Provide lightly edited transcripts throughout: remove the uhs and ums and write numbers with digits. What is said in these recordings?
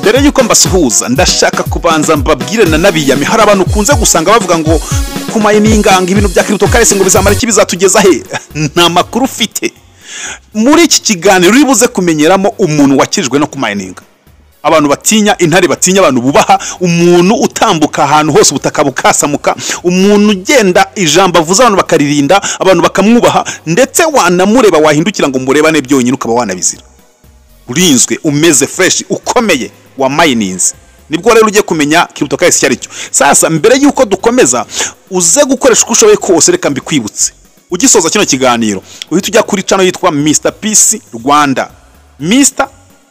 mbere yuko mbasuhuza ndashaka kubanza mbabwire na nabiyame hari abantu kunze gusanga bavuga ngo kumayininga ibintu bya cryptocurrency ngo bizamara iki bizatugeza he nta makuru ufite muri iki kiganiro uribuze kumenyeramo umuntu wakijwe no kumayininga abantu batinya intare batinya abantu bubaha umuntu utambuka ahantu hose ubutaka bukasamuka umuntu ugenda ijambo avuze abantu bakaririnda abantu bakamwubaha ndetse wanamureba wahindukira ngo murebane byonyine ukaba wanabizira urinzwe umeze fresh ukomeye wa mininzi nibwo rero ugiye kumenya cryptocurrency cyari cyo sasa mbere yuko dukomeza uze gukoresha uko ushoboye kose reka mbikwibutse ugisoza kino kiganiro uhita ujya kuri channel yitwa Mr Peace Rwanda Mr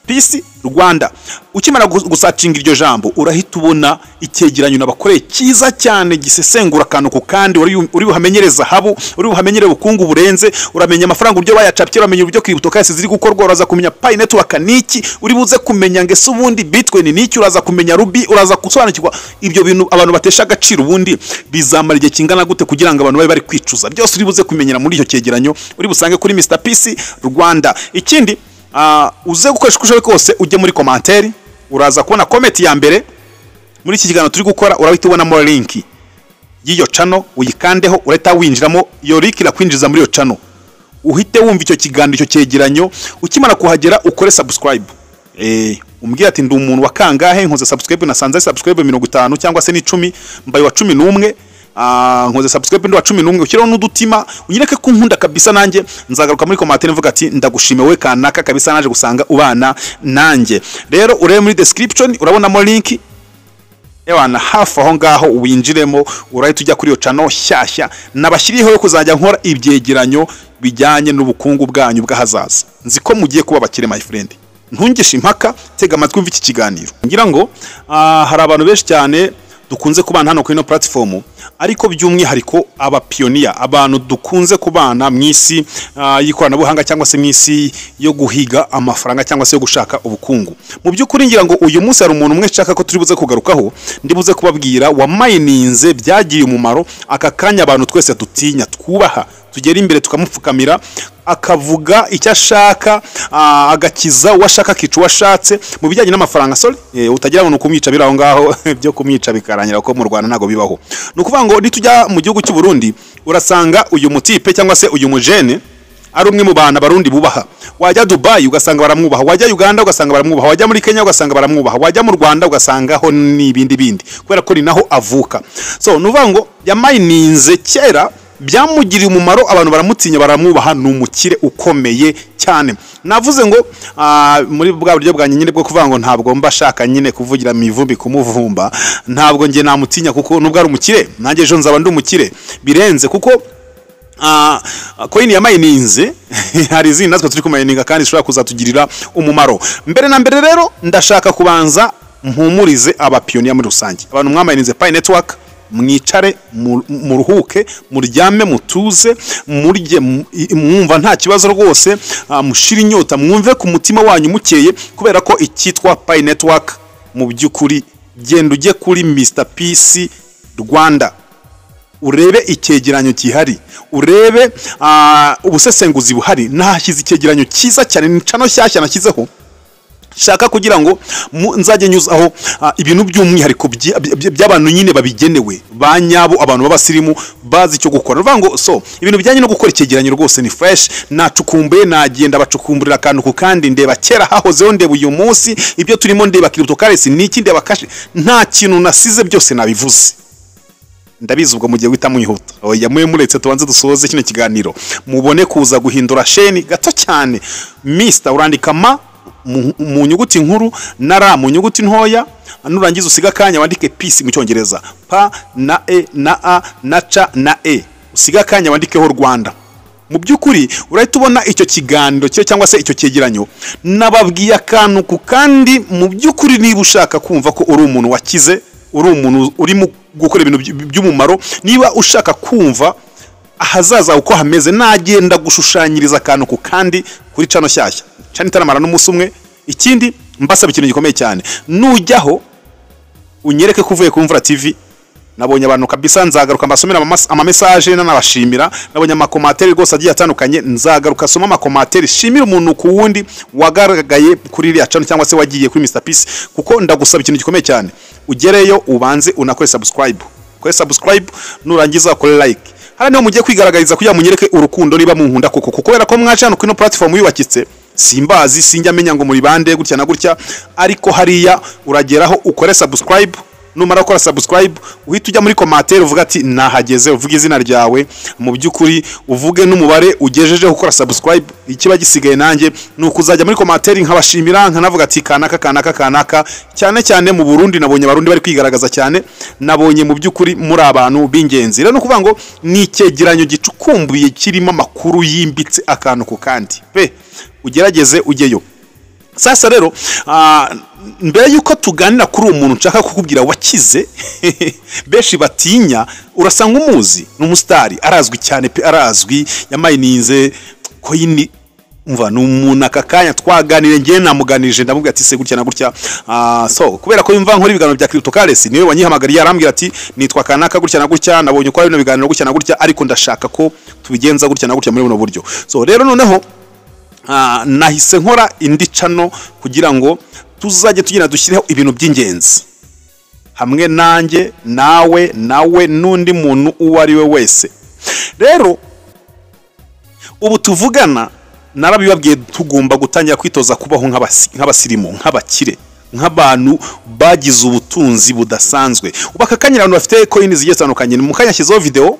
Peace Rwanda ukimara gusacinga iryo jambo urahita ubona icyegeranyo nabakoreye kiza cyane gisesengura kantu ku kandi uri buhamenyereza habo uri buhamenyere bukungu burenze uramenya amafaranga uburyo bayacapye uramenya uburyo cryptocurrency ziri gukorwa uraza kumenya Pi network niki uri buze kumenya ngese ubundi Bitcoin niki uraza kumenya Ruby uraza gusobanukirwa ibyo bintu abantu batesha agaciro ubundi bizamara igihe kingana gute kugira ngo abantu bari kwicuza byose uri buze kumenyera muri icyo cyegeranyo uri busange kuri Mr Peace Rwanda ikindi uze gukoresha uko kose ujye muri commentaire uraza kubona comment ya mbere muri iki kiganiro turi gukora urahita ubonamo link y'iyo channel uyikandeho urahita winjiramo iyo link irakwinjiza muri iyo channel uhite wumva icyo kiganiro icyo cyegeranyo ukimara kuhagera ukore subscribe umbwira ati ndi umuntu wakangahe nkoze subscribe nasanze subscribe 50 cyangwa se ni 10 mbaye wa 11 nkoze subscribe ndi wa 11 ukiraho n'udutima unyereke ko nkunda kabisa nanjye nzagaruka muri commentaire mvuga ati ndagushimiwe kanaka kabisa naje gusanga ubana nanjye rero urebe muri description urabonamo link ewana hafi aho ngaho winjiremo urahita ujya kuri iyo channel shyashya nabashyiriyeho yo kuzajya nkora ibyegeranyo bijyanye n'ubukungu bwanyu bw'ahazaza nzi ko mugiye kuba bakire my friend ntungishe impaka tega amatwi mva iki kiganiro ngira ngo hari abantu benshi cyane dukunze kubana hano kuri no platform ariko by'umwihariko aba pioneer abantu dukunze kubana mwisi yikoranabuhanga cyangwa se mwisi yo guhiga amafaranga cyangwa se yo gushaka ubukungu mu by'ukuri ngira ngo uyu munsi hari umuntu umwe nshaka ko turibuze kugarukaho ndibuze kubabwira wa mininze byagiye umumaro aka kanya abantu twese dutinya twubaha tugera imbere tukamupfukamira akavuga icyo ashaka agakiza washaka kicu washatse mu bijyanye n'amafaranga sorry utagira ngo kumwica biraho ngaho byo kumwica bikarangira ko mu Rwanda nago bibaho nukuvuga ngo nitujya mu gihugu cy'u Burundi urasanga uyu mutipe cyangwa se uyu mujene ari umwe mu bana barundi bubaha wajya Dubai ugasanga baramwubaha wajya Uganda ugasanga baramwubaha wajya muri Kenya ugasanga baramwubaha wajya mu Rwanda ugasangaho n'ibindi bindi kubera ko ni naho avuka so nuvuga ngo yamininze kera byamugiriye umumaro abantu baramutinya baramwubaha n'umukire ukomeye cyane navuze ngo muri bwa buryo bwanjye nyine bwo kuvuga ngo ntabwo mbashaka nyine kuvugira mivumbi kumuvumba ntabwo nge namutinya kuko nubwo ari umukire nanjye ejo nzaba ndi umukire birenze kuko coin ya mininze hari izindi natwe turi kumayininga kandi ishobora kuzatugirira umumaro mbere na mbere rero ndashaka kubanza mpumurize aba pioneer muri rusange abantu mwamayininze Pi network mwicare muruhuke muryame mutuze murye mwumva nta kibazo rwose mushira inyota mwumve ku mutima wanyu mukeye kubera ko ikitwa Pi network mu by'ukuri genda ujye kuri Mr Peace Rwanda urebe icyegeranyo gihari urebe ubusesenguzi buhari nahashyize icyegeranyo cyiza cyane ni channel shyashya nashyizeho shaka kugira ngo nzajye nyuzaho ibintu by'umwihariko by'abantu nyine babigenewe banyabo abantu babasirimu bazi cyo gukora ruvuga ngo so ibintu bijyanye no gukora icyegeranyo rwose ni fresh nacukumbuye nagenda bacukumburira akantu ku kandi ndeba kera hahozeho ndeba uyu munsi ibyo turimo ndeba cryptocurrency niki ndeba cash nta kintu nasize byose nabivuze ndabizi ubwo mugiye guhita mwihuta oya muretse tubanze dusoze kino kiganiro mubone kuza guhindura sheni gato cyane Mr urandika mu nyuguti nkuru na ra mu nyuguti ntoya nurangiza usiga kanya wandike peace mu cyongereza pa na e na a na cha na e usiga kanya wandikeho Rwanda mu by'ukuri urahita ubona icyo kiganiro cyo cyangwa se icyo cyegeranyo nababwiye akantu ku kandi mu by'ukuri niba ushaka kumva ko uri umuntu wakize uri umuntu urimo gukora ibintu by'umumaro niba ushaka kumva ahazaza uko hameze nagenda gushushanyiriza akantu ku kandi kuri channel shyashya cyane taramara n'umunsi umwe ikindi mbasaba ikintu gikomeye cyane nujyaho unyereke kuvuye ku Mvura TV nabonye abantu kabisa, nzagaruka mbasomera ama message nanabashimira. Nabonye amakomateri rwose agiye atandukanye, nzagaruka soma amakomateri, shimira umuntu ku wundi wagaragaye kuri iriya channel cyangwa se wagiye kuri Mr Peace, kuko ndagusaba ikintu gikomeye cyane, ugereyo ubanze unakore subscribe, nurangiza ukore like. Hara niho mugiye kwigaragariza kugira munyereke urukundo niba munkunda koko, kubera ko mwaje hano kuri no platform yubakitse, simbazi sinjya menya ngo muri bande gutya na gutya, ariko hariya urageraho ukore subscribe. Numara gukora subscribe uhita ujya muri commentaire uvuga ati nahageze, uvuga izina ryawe mu byukuri, uvuge n'umubare ugejeje gukora subscribe. Ikiba gisigaye nanjye nuko uzajya muri commentaire nkabashimira, nkanavuga ati kanaka. Cyane mu Burundi nabonye abarundi bari kwigaragaza cyane, nabonye mu byukuri muri abantu b'ingenzi. Rero no kuvuga ngo ni icyegeranyo gicukumbuye kirimo amakuru yimbitse akantu ku kandi pe, ugerageze ujyeyo. Sasa rero mbere yuko tuganira kuri umuntu nshaka kukubwira wakize beshi batinya, urasanga umuzi n'umusitari, arazwi cyane pe, arazwi, yamayininze coin. Umva n'umuntu akakanya twaganire, ngiye namuganirije ndamubwira ati se gutya na gutya, so kubera ko yumva nkora ibiganiro bya cryptocurrency, niwe wanyihamagariye arambwira ati nitwa kanaka gutya na gutya, nabonye ko ari bino biganiro gutya na gutya, ariko ndashaka ko tubigenza gutya na gutya muri buno buryo. So rero noneho nahise nkora indi channel kugira ngo tuzajye tugenda dushyireho ibintu by'ingenzi hamwe nanjye, nawe n'undi muntu uwo ari we wese. Rero ubu tuvugana narabibabwiye, tugomba gutangira kwitoza kubaho nk'abasirimu, nk'abakire, nk'abantu bagize ubutunzi budasanzwe. Ubaka kanyira abantu bafite coins zigiye zitandukanye. Mu kanya shyizeho video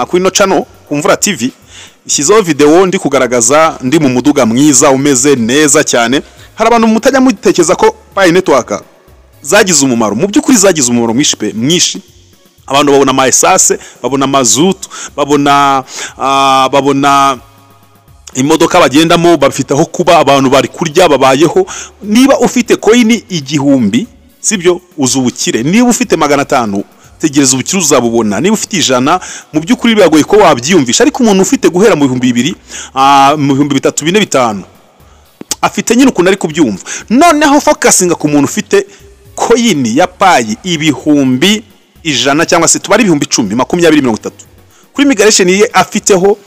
kuri no channel Kumvura TV, shyizeho video ndi kugaragaza ndi mu muduga mwiza umeze neza cyane. Hari abantu mutajya mutekereza ko Pi Network zagize umumaro, mu byukuri zagize umumaro mwinshi. Abantu babona ama essence, babona mazutu, babona imodoka bagendamo, bafite aho kuba, abantu bari kurya babayeho. Niba ufite coin 1000 sibyo uzubukire, niba ufite 500 tegereza ubukire uzabubona, niba ufite 100 mu byukuri biragoye ko wabyiyumvisha. Ariko umuntu ufite guhera mu 2000 mu 3000 4 5 afite nyine ukuntu ari kubyumva. Noneho focusinga ku muntu ufite coin ya Pi 100 cyangwa se tubari 10 10 20 30 kuri migration ye afiteho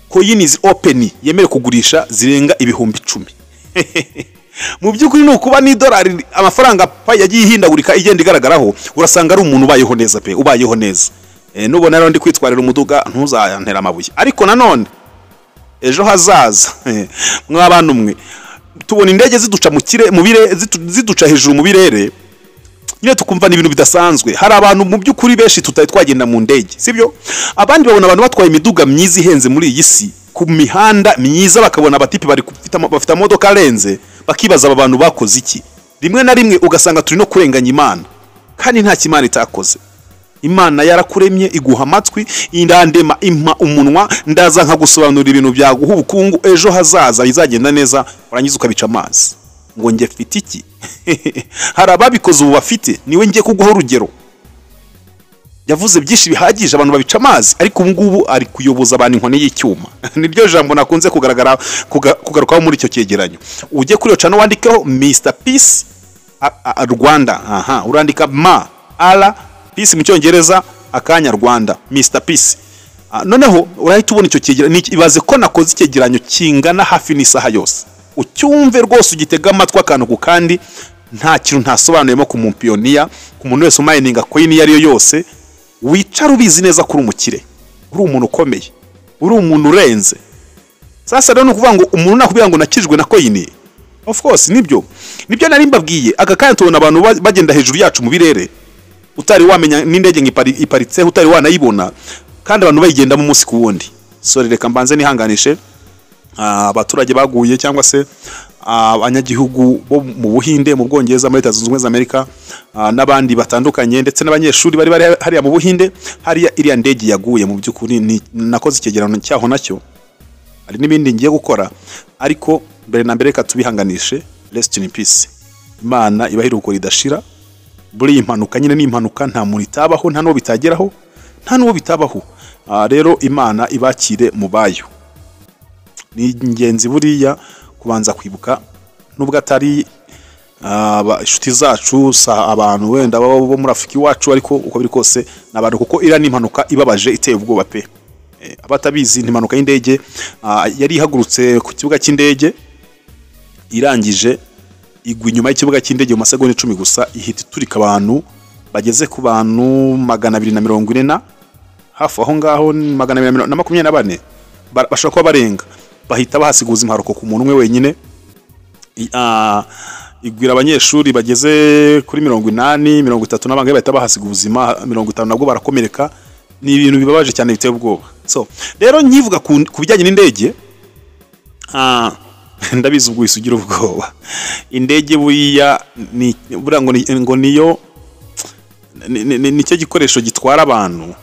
coins open yemere kugurisha zirenga 10,000. Mu byukuri no kuba ni dolari amafaranga Pi yagiye ihindagurika igenda igaragaraho, urasanga ari umuntu ubayeho neza pe, ubayeho neza. Nubona rero ndi kwitwarira umuduga ntuzayantera amabuye, ariko nanone ejo hazaza mw'abantu mwe tubona indege ziduca mu birere, ziduca hejuru mu birere, nyine tukumva ni ibintu bidasanzwe. Hari abantu mu byukuri benshi tutari twagenda mu ndege sibyo, abandi babona abantu batwaye imiduga myiza ihenze muri iyi si ku mihanda myiza, bakabona abatipi bari bafite imodoka arenze, bakibaza aba bantu bakoze iki. Rimwe na rimwe ugasanga turi no kurenganya Imana, kandi nta kimana itakoze. Imana yarakuremye iguha amatwi, indandema impa umunwa, ndaza nkagusobanurira ibintu byaguha ubukungu ejo hazaza bizagenda neza, urangiza ukabica amazi ngo nge mfite iki. Hari ababikoze ubu bafite, niwe ngiye kuguha urugero. Yavuze byinshi bihagije abantu babica amazi, ariko ubu ngubu ari kuyoboza abantu inkoni y'icyuma. Niryo jambo nakunze kugarukaho muri icyo cyegeranyo. Ujye kuri yo channel wandikeho Mr Peace Rwanda, urandika Peace mu cyongereza akanya Rwanda, Mr Peace. Noneho urahita ubona icyo cyegeranyo. Ibaze ko nakoze icyegeranyo kingana hafi n'isaha yose, ucyumve rwose ugitega amatwi akantu ku kandi, nta kintu ntasobanuyemo ku mumpionia, ku muntu wese umayininga coin yari yo yose. Wicara ubizi neza kuri umukire, uri umuntu ukomeye, uri umuntu urenze. Sasa rero no kuvuga ngo umuntu nakubwira ngo nakijwe na coin, of course nibyo nari mbabwiye. Akakanya tubona abantu bagenda hejuru yacu mu birere, utari wamenya n'indege iparitse, utari wanayibona, kandi abantu bayigenda mu munsi ku wundi. So reka mbanze nihanganishe abaturage baguye cyangwa se abanyagihugu bo mu Buhinde, mu Bwongereza, muri Leta Zunze Ubumwe za Amerika, n'abandi batandukanye, ndetse n'abanyeshuri bari hariya mu Buhinde. Hariya iriya ndege yaguye, mu byukuri nakoze icyegeranyo cyaho nacyo, hari n'ibindi ngiye gukora, ariko mbere na mbere katubihanganishe. Rest in peace, Imana ibahiruko ridashira. Buri impanuka nyine ni impanuka, nta muntu itabaho, nta n'uwo bitageraho, nta n'uwo bitabaho. Rero Imana ibakire mu bayo. Ni ingenzi buriya kubanza kwibuka, nubwo atari inshuti zacu abantu wenda bo muri Afurika iwacu, ariko uko biri kose nabantu, kuko iriya ni impanuka ibabaje iteye ubwoba pe. Abatabizi, ni impanuka y'indege yari ihagurutse ku kibuga cy'indege, irangije igwa inyuma y'ikibuga cy'indege mu masegonda 10 gusa, ihita iturika abantu bageze ku bantu 240 hafi aho ngaho, 224 bashobora kuba barenga, bahita bahasiga ubuzima ku muntu umwe wenyine. Igwira abanyeshuri bageze kuri 80, 30 n'abangaye bahita bahasiga ubuzima, 50 nabwo barakomereka. Ni ibintu bibabaje cyane biteye ubwoba. So rero nkivuga ku bijyanye n'indege, ndabizi ubwo isugira ubwoba. Indege buriya ni ngo niyo nicyo gikoresho gitwara abantu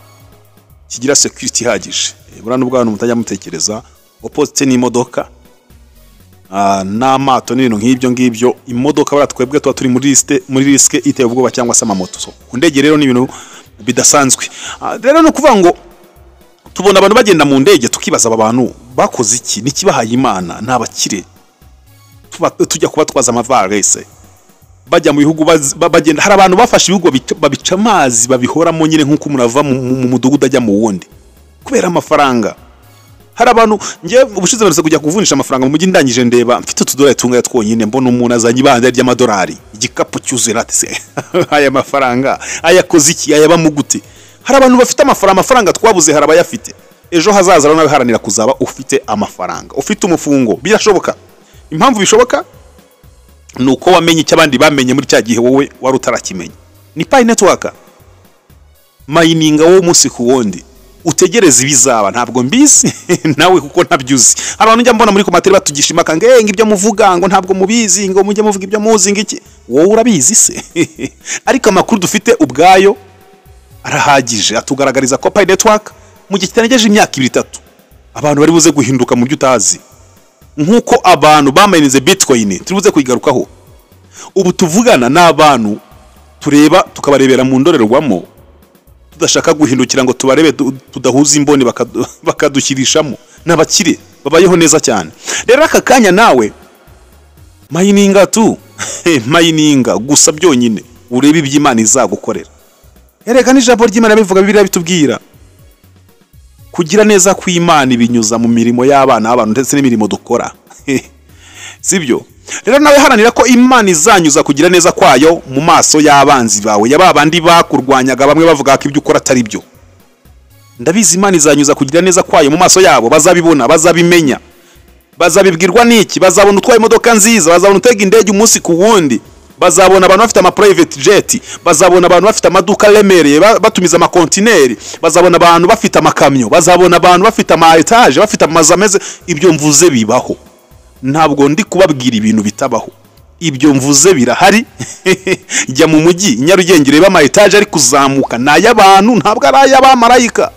kigira security ihagije. Buriya nubwo abantu mutajya mutekereza, opposite n'imodoka n'amato n'ibintu nk'ibyo, imodoka baratwebwe tuba turi muri riske iteye ubwoba, cyangwa se amamoto. So ku ndege rero ni ibintu bidasanzwe. Rero no kuvuga ngo tubona abantu bagenda mu ndege, tukibaza aba bantu bakoze iki, nikibahaye Imana, ntabakire tujya kubatwaza amavarese bajya mu bihugu bagenda. Hari abantu bafashe ibihugu babica amazi babihoramo nyine nk'uko umuntu mu mudugudu ajya mu wundi kubera amafaranga. Hari abantu ngiye ubushize baretse kujya kuvunisha amafaranga mu mujyi, ndangije ndeba mfite $2 tungaye twonyine, mbona umuntu azanye ibanda ry'amadolari, igikapu cyuzuye se aya mafaranga ayakoze iki, ayaba mu gute? Hari abantu bafite amafaranga twabuze, hari abayafite. Ejo hazaza rero nawe haranira kuzaba ufite amafaranga, ufite umufungo. Birashoboka. Impamvu bishoboka nuko wamenye icyo abandi bamenye muri cya gihe wowe wari utarakimenya. Ni Pi Network mining wo munsi ku wundi, utegereza ibizaba. Ntabwo mbizi nawe kuko ntabyuzi. Abantu njya mbona muri komateri batugishimaka ngo ibyo muvuga ngo ntabwo mubizi, ngo mujye muvuga ibyo muzi ngiki. Wowe urabizi se? Ariko amakuru dufite ubwayo arahagije, atugaragariza ko Pi Network mu gihe kitanegeje imyaka 2-3 abantu bari buze guhinduka mu byo utazi, nkuko abantu bamayinize Bitcoin turibuze kuyigarukaho. Ubu tuvugana n'abantu tureba tukabarebera mu ndorerwamo, tudashaka guhindukira ngo tubarebe tudahuza imboni bakadushyirishamo. N'abakire babayeho neza cyane. Rero aka kanya nawe mayininga mayininga gusa byonyine, urebe iby'Imana izagukorera. Erega n'ijambo ry'Imana bivuga, Bibiliya bitubwira kugira neza kw'Imana ibinyuza mu mirimo y'abana b'abantu ndetse n'imirimo dukora. Sibyo? Rero nawe haranira ko Imana izanyuza kugira neza kwayo mu maso y'abanzi bawe, yababandi bakurwanyaga bamwe bavuga ko ibyo ukora atari byo. Ndabizi Imana izanyuza kugira neza kwayo mu maso yabo, bazabibona, bazabimenya, bazabibwirwa n'iki, bazabona utwaye imodoka nziza, bazabona utega indege umunsi ku wundi, bazabona abantu bafite ama private jet, bazabona abantu bafite amaduka remereye batumiza ama kontineri, bazabona abantu bafite amakamyo, bazabona abantu bafite ama etage, bafite amazu ameze. Ibyo mvuze bibaho, ntabwo ndi kubabwira ibintu bitabaho. Ibyo mvuze birahari. Jya mu mujyi Nyarugenge reba ama etage ari kuzamuka, n'ay'abantu ntabwo ari ay'abamarayika.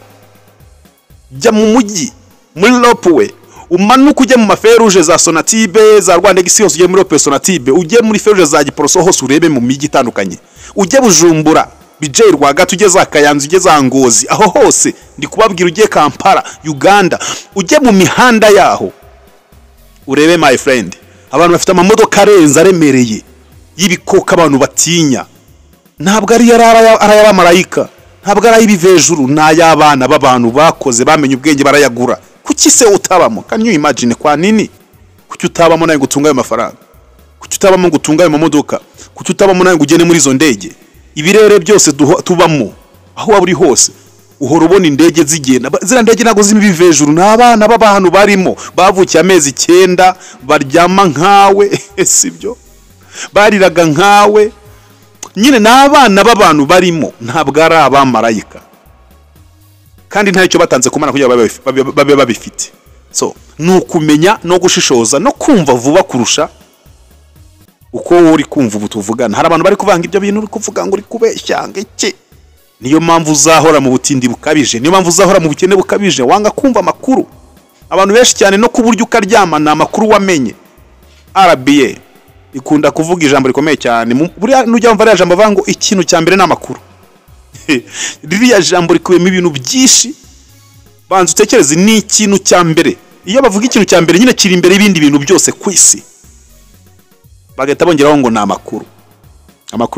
Jya mu mujyi muri Lopwe, umanuka ujye mu maferuje za Sonatibe, za Rwanda Gisios, ujye muri Sonatibe, ujye muri feruje za Giporoso, hose urebe mu mijyi itandukanye. Ujye Bujumbura, bijye Rwagati, ujye za Kayanza, ujye za Ngozi, aho hose ndi kubabwira. Ujye Kampala, Uganda, ujye mu mihanda yaho urebe my friend, abantu bafite amamodoka aremereye y'ibikoka abantu batinya. Ntabwo ari ay'abamarayika, ntabwo ari ay'ibivejuru, n'ay'abana b'abantu bakoze bamenye ubwenge barayagura. Kuki se utabamo? Can you imagine kwa nini? Kuki utabamo nawe gutunga ayo mafaranga? Kuki utabamo gutunga ayo mamodoka? Kuki utabamo nawe ugene muri izo ndege? Ibirere byose tubamo, aho waburi hose uhora ubona indege zigenda. Zira ndege nago zimi bivejuru, n'abana b'abantu barimo bavukiye amezi 9, baryama nkawe. Sibyo? Bariraga nkawe. Nyine n'abana b'abantu barimo, ntabwo ari abamarayika, kandi nta cyo batanze kumana kugira babe babifite. So nukumenya no gushishoza no kumva vuba kurusha uko uri kumva ubutuvugana. Hari abantu bari kuvanga ibyo bintu, uri kuvuga ngo uri kubeshya ngeke. Niyo mpamvu uzahora mu butindi bukabije, niyo mpamvu uzahora mu bukene bukabije, wanga kumva amakuru. Abantu benshi cyane no kuburyo ukaryama na makuru wamenye. RBA ikunda kuvuga ijambo rikomeye cyane. Buriya nujya mva ijambo vango ikintu cya mbere n'amakuru. Ririya jambo rikubiyemo ibintu byinshi. Banza utekereze, ni ikintu cya mbere. Iyo bavuga ikintu cya mbere nyine kiri imbere y'ibindi bintu byose ku isi. bagahita bongeraho ngo ni amakuru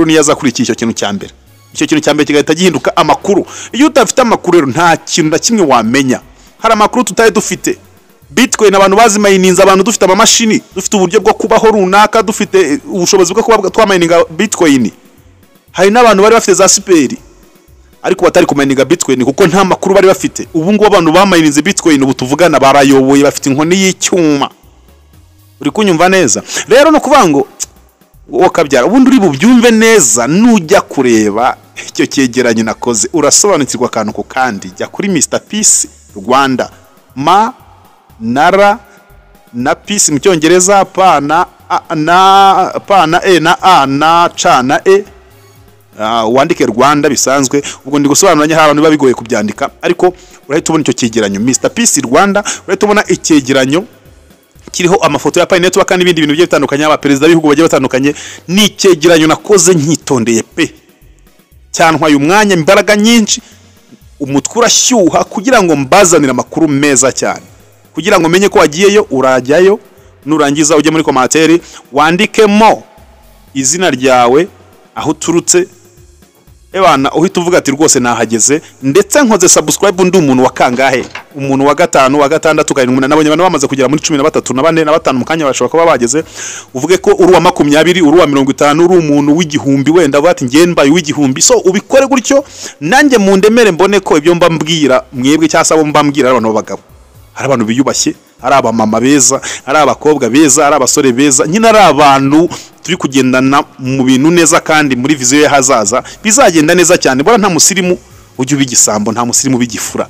niyo aza kuri icyo kintu cya mbere. Icyo kintu cya mbere kigahita gihinduka amakuru. Iyo utafite amakuru rero nta kintu na kimwe wamenya. Hari amakuru tutari dufite. Bitcoin abantu bazimayininze, abantu dufite amamashini, dufite uburyo bwo kubaho runaka, dufite ubushobozi bwo kuba twamayininga Bitcoin. Hari n'abantu bari bafite za siperi ariko batari kumayininga Bitcoin kuko nta makuru bari bafite. Ubu ngo abantu bamayininze Bitcoin ubu tuvugana barayoboye, bafite inkoni y'icyuma. Uri kunyumva neza? Rero no kuvuga ngo wowe kabyara ubundi uri bubyumve neza nujya kureba icyo cyegeranyo nakoze urasobanukirwa akantu ko kandi jya kuri Mr Peace Rwanda nara na peace mu cyongereza pa na e na a na ca na e wandike Rwanda bisanzwe. Ubwo ndi gusobanuranya hari abantu babigoye kubyandika ariko urahita ubona icyo cyegeranyo Mr Peace Rwanda, urahita ubona icyegeranyo kiriho amafoto ya Pi Network kandi ibindi bintu bigiye bitandukanye, aba perezida b'ibihugu bagiye batandukanye. Ni icyegeranyo nakoze nkitondeye pe, cyantwaye umwanya, imbaraga nyinshi, umutwe urashyuha kugira ngo mbazanire amakuru meza cyane, kugira ngo menye ko wagiyeyo. Urajyayo nurangiza ujye muri komantere wandikemo izina ryawe, aho uturutse, ebana uhita uvuga ati rwose nahageze, ndetse nkoze subscribe ndi umuntu wa kangahe, umuntu wa 5 wa 6 karindwi, nabonye abantu bamaze kugera muri 13 na 4 na 5 mu kanya bashobora kuba bageze. Uvuge ko uri wa 20, uri wa 50, uri umuntu w'igihumbi, wenda bati ngiye mbaye w'igihumbi. So ubikore gutyo nanjye mu ndemere mbone ko ibyo mbambwira mwebwe cyasabo mbambwira abantu b'abagabo, hari abantu biyubashye, hari abamama beza, hari abakobwa beza, hari abasore beza, nyine ari abantu turi kugendana mu bintu neza kandi muri viziyo ye hazaza bizagenda neza cyane. Bora nta musirimu ujye ubigisambo, nta musirimu bigifura.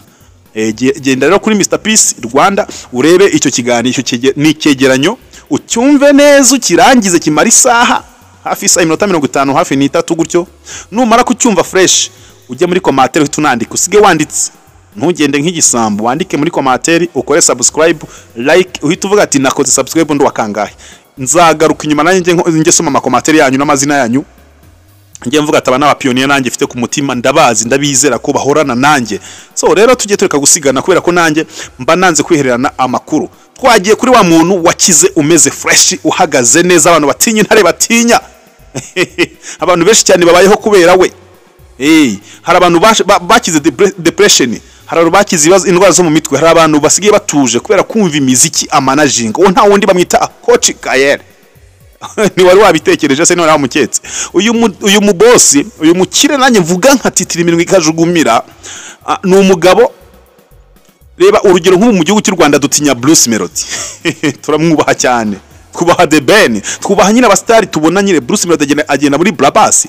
Genda rero kuri Mr Peace Rwanda urebe icyo kiganiro, ni icyegeranyo ucyumve neza, ukirangize kimara isaha hafi isa iminota 50 hafi ni 3 gutyo. Numara kucyumva fresh ujye muri commentaire uhita unandika, usige wanditse, ntugende nk'igisambo, wandike muri commentaire, ukore subscribe, like, uhita uvuga ati nakoze subscribe ndo wakangahe. Nzagaruka inyuma nanjye nge soma amakomantere yanyu n'amazina yanyu, nge mvuga ati abana bapionnier nanjye mfite ku mutima, ndabazi, ndabizera ko bahorana nanjye. So rero tujye tureka gusigana kubera ko nanjye mba nanze kwihererana amakuru. Twagiye kuri wa muntu wakize umeze fresh, uhagaze neza, abantu batinya intare batinya. Abantu benshi cyane babayeho kubera we. Hari abantu bakize depression, hari abantu bakize indwara zo mu mitwe, hari abantu basigaye batuje kubera kumva imiziki amanaging. Uwo nta wundi bamwita Coach Gael. Ni wari wabitekereje se none wamuketse. Uyu mubosi, uyu mukire nanjye mvuga nka titira iminwe ikajugumira, ni umugabo. Reba urugero nk'ubu mu gihugu cy'u Rwanda dutinya Bruce Melody. Turamwubaha cyane. Twubaha The Ben, twubaha nyine abastari tubona nyine. Bruce Melody agenda muri Brabasi.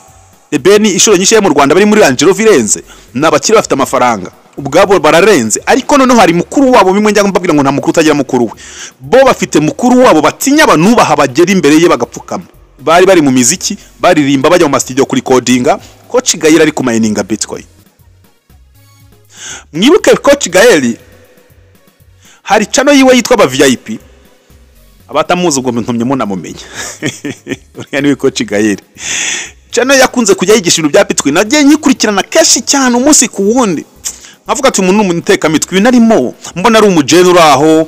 The Ben ishuro nyinshi mu Rwanda bari muri Angelo Virenze, n'abakire bafite amafaranga ubwabo bararenze. Ariko noneho hari mukuru wabo, bimwe njya mbabwira ngo nta mukuru utagira mukuru we. Bo bafite mukuru wabo batinya abanubaha bagera imbere ye bagapfukama. Bari mu miziki, baririmba bajya mu studio kuri codinga. Coach Gael ari kumayininga Bitcoin. Mwibuke Coach Gael hari channel yiwe yitwa ba VIP, abatamuzi ubwo ntumye munamumenya. Uriya ni Coach Gael. Channel yakunze kujya yigisha ibintu bya Bitcoin, nagiye nyikurikirana keshi cyane umunsi ku wundi. Nkavuga ati umuntu n'umuniteka mitwe ibintu arimo, mbona ari umujene uraho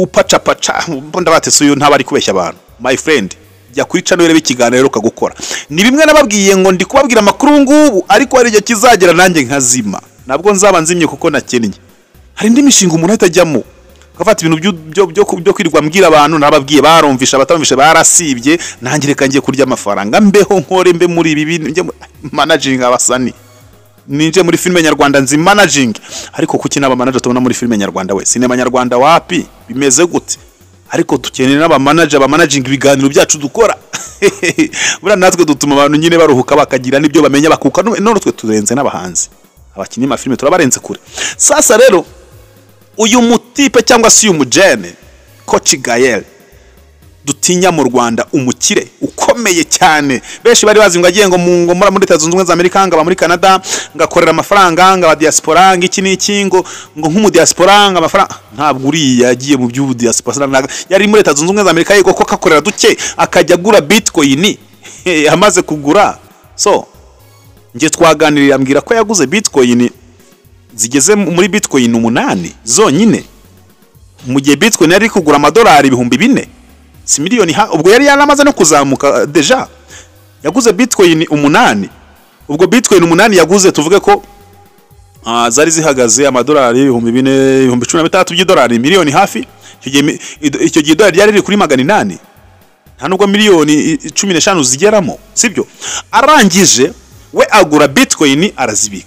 upaca mbona batese uyu ntabari kubeshya abantu. My friend, jya kuri channel rebe ikiganiro ukagukora. Ni bimwe nababwiye ngo ndi kubabwira amakuru ngubu, ariko hari igihe kizagera nanjye nkazima. Nabwo nzaba nzimye kuko nakennye. Hari indi mishinga umuntu atajyamo, kafata ibintu byo kwirirwa mbwira abantu, nababwiye barumvisha batamvisha barasibye, nanjye reka ngiye kurya amafaranga mbeho nkore mbe muri ibi bintu managing abasani. Ninje muri filime nyarwanda nzi managing, ariko kuki naba manager tubona muri filime nyarwanda we sinema nyarwanda wapi bimeze gute? Ariko tukeneye n'aba manager ba managing ibiganiro byacu dukora. Bura natwe dutuma abantu nyine baruhuka bakagira nibyo bamenya bakuka, none twe turenze n'abahanzi, abakinnyi ma filime turabarenze kure. Sasa rero uyu mutipe cyangwa si uyu mujene Coach Gael dutinya mu Rwanda, umukire ukomeye cyane. Benshi bari bazi ngo agiye ngo muri Leta Zunze Ubumwe za Amerika, ngaba muri Canada, ngakorera amafaranga, ngaba diaspora, iki n'iki, ngo nk'umu diaspora amafaranga. Ntabwo uri yagiye mu by'ubu diaspora, yari muri Leta Zunze Ubumwe za Amerika yego ko kakorera duke akajya gura Bitcoin. Amaze kugura, so nge twaganirira ambwira ko yaguze Bitcoin zigeze muri Bitcoin 8 zonyine, mu gihe Bitcoin yari kugura $4,000. si miliyoni ubwo yari yaramaze no kuzamuka deja yaguze bitcoin 8 ubwo bitcoin 8 yaguze tuvuge ko zari zihagaze amadolari 4,013 by'idolari miliyoni hafi icyo gihe dolari yari kuri 800 nta nubwo miliyoni 15 zigeramo sibyo arangije we agura bitcoin arazibika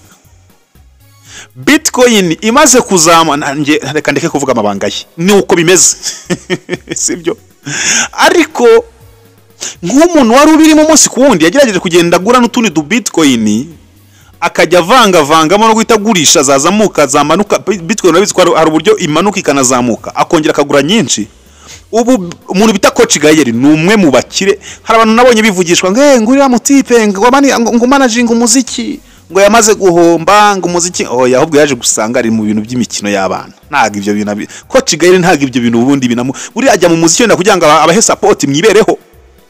bitcoin imaze kuzama nanjye reka ndeke kuvuga amabanga ye ni uko bimeze sibyo ariko nk'umuntu wari ubirimo umunsi ku wundi yagerageje kugenda agura n'utundi du bitcoin akajya vangamo no guhitagurisha zazamuka zamanuka bitcoin urabizi ko hari uburyo imanuka ikanazamuka akongera akagura nyinshi ubu umuntu bita Coach Gael ni umwe mu bakire hari abantu nabonye bivugishwa ngurira mutipe ngo managing umuziki ngo yamaze guhomba ngo umuziki yahubwo yaje gusanga ari mu bintu by'imikino y'abana ntago ibyo bintu Coach Gael ntago ibyo bintu ubundi binamu buri ajya mu muziki wenda kugira ngo abahe support mwibereho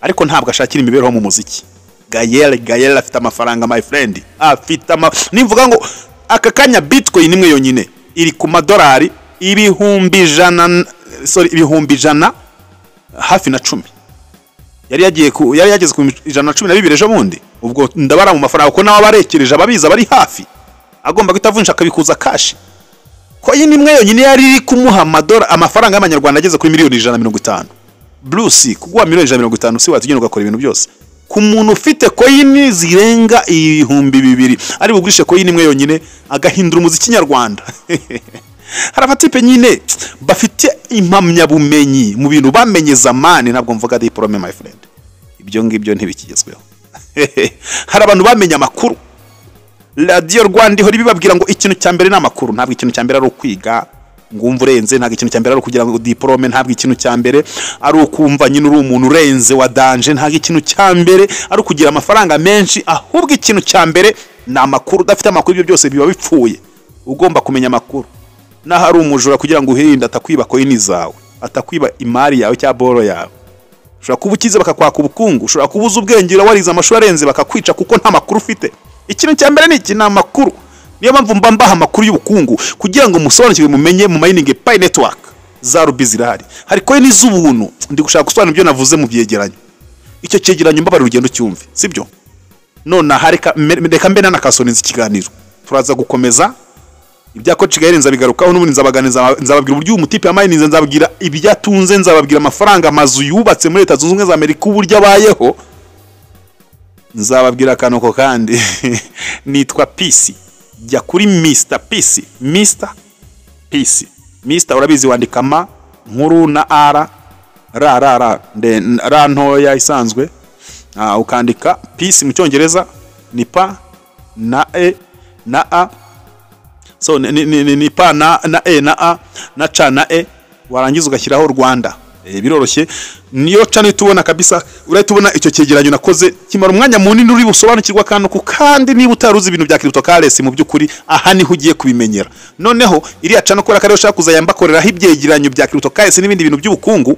ariko ntabwo ashakira imibereho mu muziki Gael afite amafaranga my friend afite nimvuga ngo aka kanya bitcoin imwe yonyine iri ku madolari ibihumbi ijana hafi na 10 yari yageze ku 112 ejo bundi ubwo ndabara mu mafaranga ko nawe abarekereje ababiza bari hafi agomba guitavunja akabikuza cash coin imwe yonyine yari iri kumuha amafaranga y'amanyarwanda ageze kuri miliyoni 150 Blue Sea kugwa miliyoni 150 si watugenda ugakora ibintu byose ku muntu ufite coin zirenga 2,000 ari bugurishe coin imwe yonyine agahindura umuziki nyarwanda hari abatipe nyine bafite impamya bumenyi mu bintu bamenye zamani ntabwo mvuga diplome my friend ibyo ngibyo ntibikigezweho hari abantu bamenye amakuru Radio Rwanda ihora bibabwira ngo ikintu cya mbere n'amakuru ntabwo ikintu cya mbere ari ukwiga ngumva urenze ntabwo ikintu cya mbere ari kugira ngo diplome ntabwo ikintu cya mbere ari ukumva nyine uri umuntu urenze wa danger ntabwo ikintu cya mbere ari kugira amafaranga menshi ahubwo ikintu cya mbere ni amakuru udafite amakuru ibyo byose biba bipfuye ugomba kumenya amakuru naho ari umujura kugira ngo uhirinde atakwiba coin zawe atakwiba imari yawe cya boro yawe ushobora kuba ukize bakakwaka ubukungu ushobora kubuza ubwenge warize amashuri arenze bakakwica kuko nta makuru ufite ikintu cya mbere ni iki na makuru niyo mpamvu mbaha amakuru y'ubukungu kugira ngo musobanukirwe mumenye mu mining Pi network za rubi zirahari hari coin z'ubuntu ndi gushaka gusobanura ibyo navuze mu byegeranyo icyo cyegeranyo mbabara urugendo cyumve sibyo none reka mbe nanakasoninza ikiganiro turaza gukomeza ibya Coach Gael nzabigarukaho n'ubundi nzababwira uburyo umutipe mining nzababwira ibyatunze nzababwira amafaranga amazu yubatse muri Leta Zunze Ubumwe za Amerika uburyo abayeho nzababwira kanoko kandi nitwa Peace jya kuri Mr Peace Mr urabizi wandikama nkuru na ra ntoya isanzwe ukandika Peace mu cyongereza ni pa na e na a so ni pa na e na a na cha na e warangiza ugashyiraho Rwanda biroroshye niyo channel tubona kabisa uratubona icyo cyegeranyo nakoze kimara umwanya munini uri busobanukirwa kandi niba utaruzi ibintu bya cryptocurrency mu byukuri aha niho ugiye kubimenyera noneho iriya channel kora kare ushaka kuzayambakorera ibyegeranyo bya cryptocurrency n'ibindi bintu by'ubukungu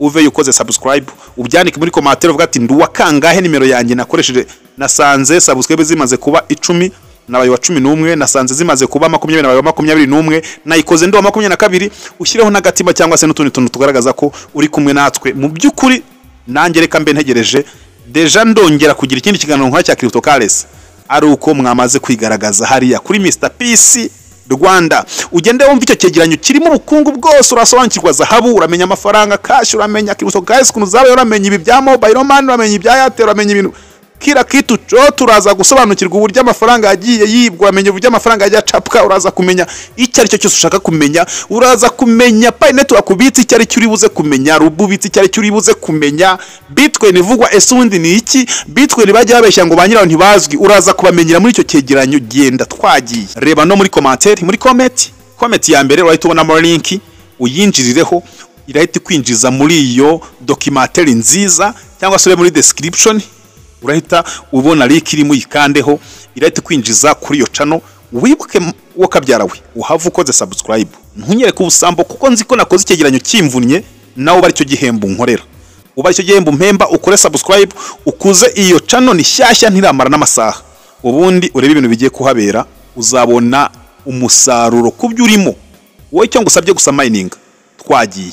uve yukoze subscribe ubyandike muri commentaire uvuga ati nduwa kangahe nimero yanjye nakoresheje nasanze subscribe zimaze kuba 10 nabaye wa 11 nasanze zimaze kuba 20 nabaye wa 21 nayikoze ndo wa 22 ushyireho n'agatima cyangwa se n'utundi tuntu tugaragaza ko uri kumwe natwe mu byukuri nanjye reka mbe ntegereje deja ndongera kugira ikindi kiganiro nkwa cya cryptocurrency ari uko mwamaze kwigaragaza hariya kuri Mr Peace Rwanda ugende wumva icyo cyegeranyo kirimo ubukungu bwose urasobanukirwa zahabu uramenya amafaranga cash uramenya cryptocurrency kuntu zabaye uramenya ibi bya mobile money uramenya ibya Airtel uramenya ibintu kira kitu turaza gusobanukirwa uburyo amafaranga yagiye yibwa amenye uburyo amafaranga yajya capka uraza kumenya icyo ari cyo cyose ushaka kumenya uraza kumenya Pi network ubitse icyo ari cyo uri buze kumenya rubu bitse icyo ari cyo uri buze kumenya bitcoin ivugwa esundi ni iki bitcoin bajya babeshya ngo banyiraho ntibazwi uraza kubamenyera muri icyo cyegeranyo genda twagiye reba no muri commentaire muri comment ya mbere urahita ubona link uyinjirireho irahita kwinjiza muri iyo documentaire nziza cyangwa se muri description urahita ubona link iri muyikandeho irahita kwinjiza kuri iyo channel wibuke wakabyarawe uhava ukoze subscribe ntunyereke ubusambo kuko nzi ko nakoze icyegeranyo kimvunye nawe bari cyo gihembo nkorera uba cyo gihembo mpemba ukore subscribe ukuze iyo channel ni shyashya ntiramara n'amasaha ubundi urebe ibintu bigiye kuhabera uzabona umusaruro kubyo urimo wowe cyo ngusabye gusa mining twagiye